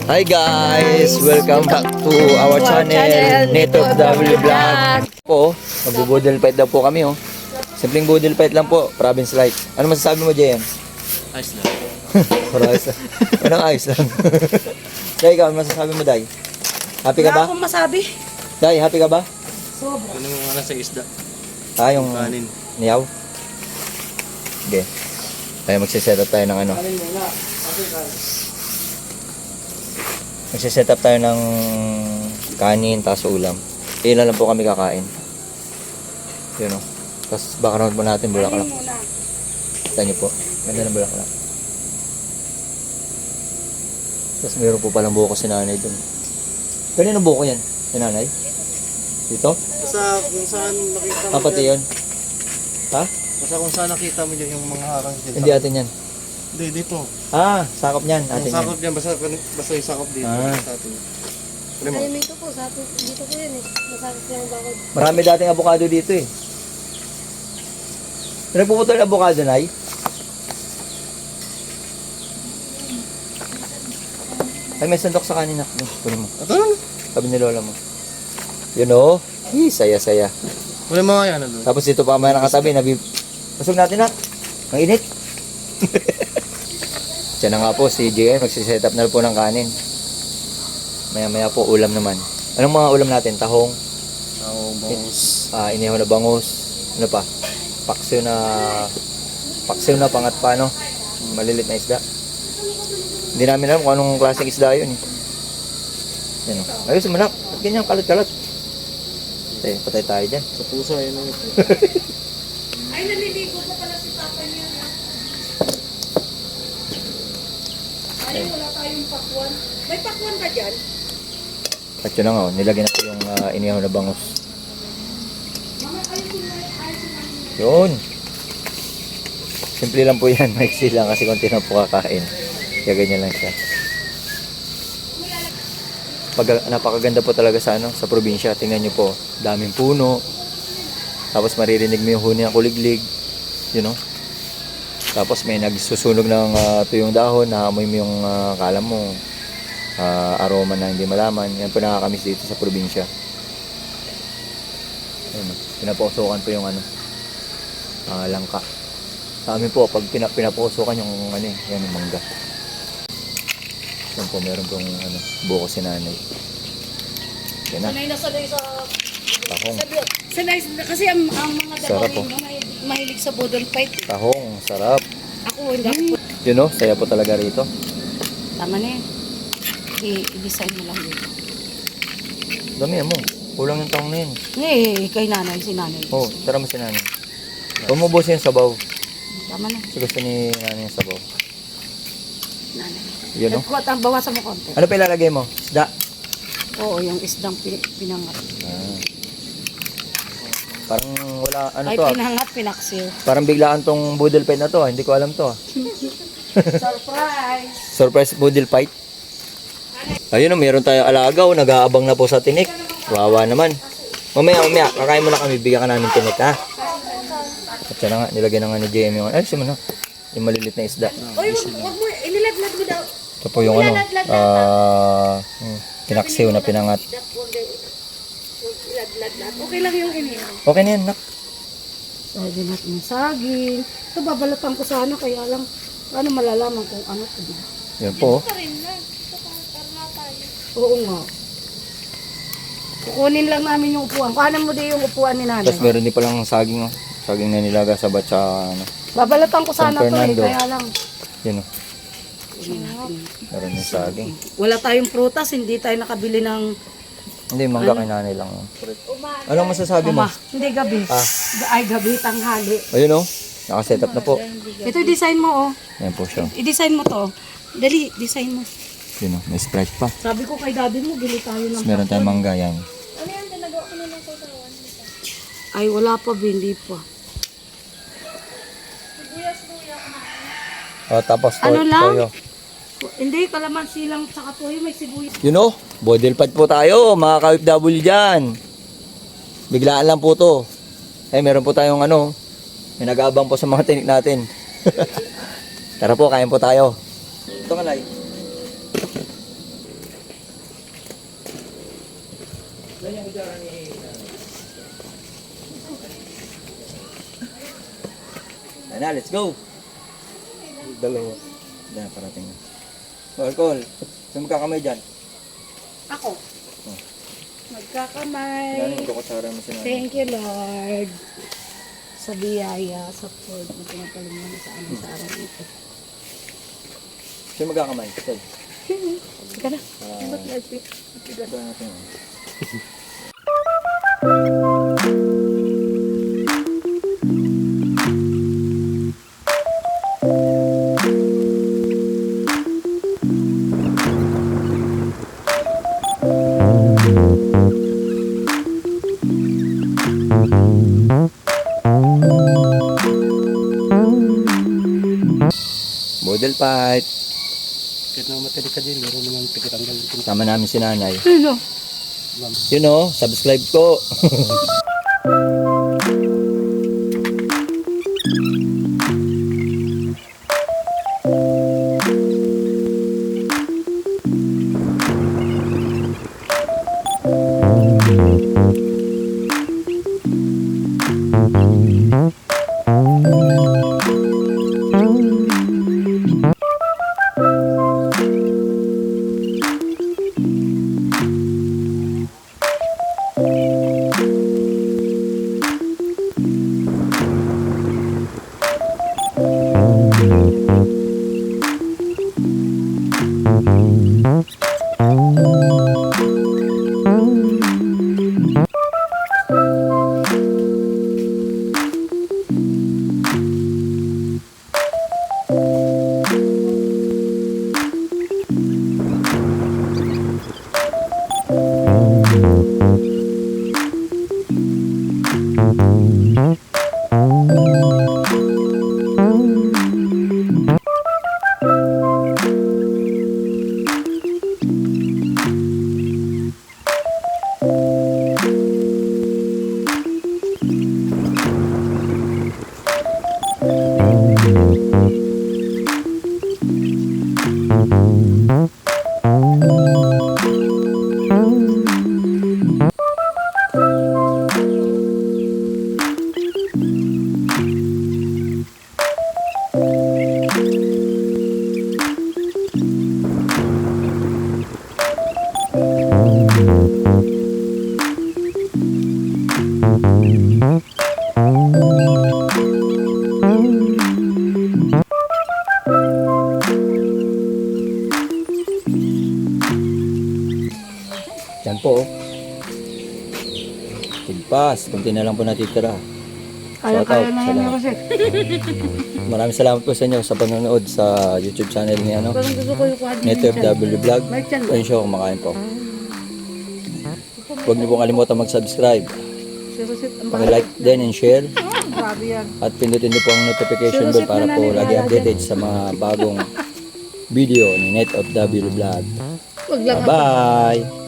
Hi guys! Welcome back to our channel, Netop W Vlog. Po, magbubudel fight daw po kami oh. Simpleng budel fight lang po, province light. Ano masasabi mo, JM? Ayos lang. Ayos lang. Anong ayos lang? Day, ikaw, ano masasabi mo, Day? Happy ka ba? Wala akong masabi. Day, happy ka ba? Sobra. Ano yung nasa isda? Ah, yung Kanin. niyaw? Okay. Tayo magsiset up tayo ng ano. Magsiset up tayo ng kanin, taso ulam. Ilan lang po kami kakain. Yun o. Tapos background po natin bulaklak. Muna. Kita niyo po. Ganda ng bulaklak. Tapos meron po palang buko si nanay dun. Kanino buko yan? Si nanay? Dito? Basta kung saan nakita mo Ah, pati yun. Ha? Basta kung saan nakita mo dyan yung mga harang dyan. Hindi atin yan. Hindi, dito. Ah, sakop niyan. Yung Atin yan. sakop dyan, basta yung sakop dito. Ah. Sa atin. Ano mo? Ay, dito po, sa atin, dito po yun eh. Masakit lang ang bakod. Marami dating avocado dito eh. Nagpuputol avocado, Nay? Ay, may sandok sa kanin, nak. Kunin mo. Ito lang. Sabi ni lola mo. Yun o. Saya-saya. Wala mga yan. Ano? Tapos dito pa may nakatabi. Pasok natin, nak. Ang init. Diyan na nga po si JM. Magsiset up na po ng kanin. Maya-maya po ulam naman. Anong mga ulam natin? Tahong, Bangus. inihaw na bangus. Ano pa? Paksiw na pangat pa, no? Malilit na isda. Hindi namin alam kung anong klaseng isda yun. Yan o. Ayos mo, nak. Ba't ganyan kalat-kalat? Patay tayo dyan. Sa pusa, yun ang ito. Ay, naliligo pa pala si Papa niya. Ay, wala tayong pakwan. May pakwan ka dyan? At yun na nga, nilagyan natin yung inihaw na bangus. Yun. Simple lang po yan. Maiksi lang kasi konti na po kakain. Kaya ganyan lang siya. Napakaganda po talaga sa probinsya. Tingnan nyo po. Daming puno. Tapos maririnig mo yung huni ng kuliglig. You know? Tapos may nagsusunog ng tuyong dahon. Naamoy mo yung kala mo. Aroma na hindi malaman. Yan po nakakamiss dito sa probinsya. Ayun, pinapusukan po yung langka. Sa amin po, pag pinapusukan yung yan yung mangga. Yan po, meron pong buko si nanay. Yan na, Sanay na sanay sa... tahong. Sanay, kasi ang mga Sarap, dalawang mahilig sa budol fight. Tahong, sarap. Ako, hindi. Yun o, saya po talaga rito. Tama na yan. I-design mo lang dito. Dami mo, kulang yung tahong na yun. Kay nanay, si nanay. Oh, tara mo si nanay. Umubos yung sabaw. Tama na, Kasi gusto ni nanay yung sabaw. nanay. Yun o. Bawasan mo konti. Ano pa ilalagay mo? Isda? Oo, yung isdang pinangat. Ah. Parang wala, Ay, to pinangat, pinaksiw. Parang biglaan tong budel fight na to Hindi ko alam to Surprise! Surprise budel fight. Ayun o, meron tayong alagaw. Nag-aabang na po sa tinik. Wawa naman. Mamaya, kakain mo na kami. Bigyan ka namin tinik, ha? At siya na nga, nilagyan na nga ni JM yung, ay, siya mo na. Yung malilit na isda. Oy, wag mo, iniladlad mo daw. Ito po yung pinaksiw na pinangat. Okay lang yung ini. Okay na yan, nak. Sabi natin yung saging. Ito, babalatan ko sana, kaya lang, paano malalaman kung ano ito, diba? Yan po. Oo nga. Kukunin lang namin yung upuan. Kuhanan mo din yung upuan ni nanay. Tapos meron din palang saging, oh. Saging na nilaga sa batsa, Babalatan ko sana San to eh, Fernando. kaya lang. Yun, oh. Meron yung saging. Wala tayong prutas, hindi tayo nakabili ng Hindi, mangga kay nanay lang. Oh. Anong masasabi mo? Hindi gabi. Ay, gabi, tanghali. Ayun, oh. Nakaset up na po. Ito yung design mo, oh. Yan po siya. I-design mo to. Dali, design mo. Yun, oh. May Sprite pa. Sabi ko kay daddy mo, bili tayo ng... Tapos meron tayong mangga, yan. Ay, wala pa, hindi pa. Oh, tapos Ano lang? toyo. Hindi, kalamansi lang sa toyo, may sibuyas. You know, bodil pad po tayo, mga ka-OFW dyan. Biglaan lang po to. Meron po tayong may nag-aabang po sa mga tinik natin. Tara po, kain po tayo. Ito nga, Nay. Ayan na, let's go! Dalawa. Diyan, parating na. So, alcohol. Saan magkakamay dyan? Ako. Oh. Magkakamay. Yan, magkukutsara mo si nanay. Thank you, Lord. Sa biyaya, sa food na pinatalim mo na sa amin sa araw ito. Saan magkakamay? Ted. Sige na. Ba't nagpit? Ito natin. Model fight. Kahit na matalik ka din, meron naman pikitanggal. Sama namin si nanay. Sino? You know, subscribe ko. Yan po. Tigpas. Kunti na lang po natitira. Kaya-kaya na yan Salamat. kasi. Maraming salamat po sa inyo sa panonood sa YouTube channel ni ano, Parang gusto ko yung quad Native W Vlog. May tiyan ba? Ayun siya kumakain po. Huwag niyo pong kalimutan mag-subscribe. Sirusit ang Paki-like din and share. Grabe yan. At pindutin niyo po ang notification bell para po lagi updated sa mga bagong video ni Net of W Vlog. Wag lang Bye-bye!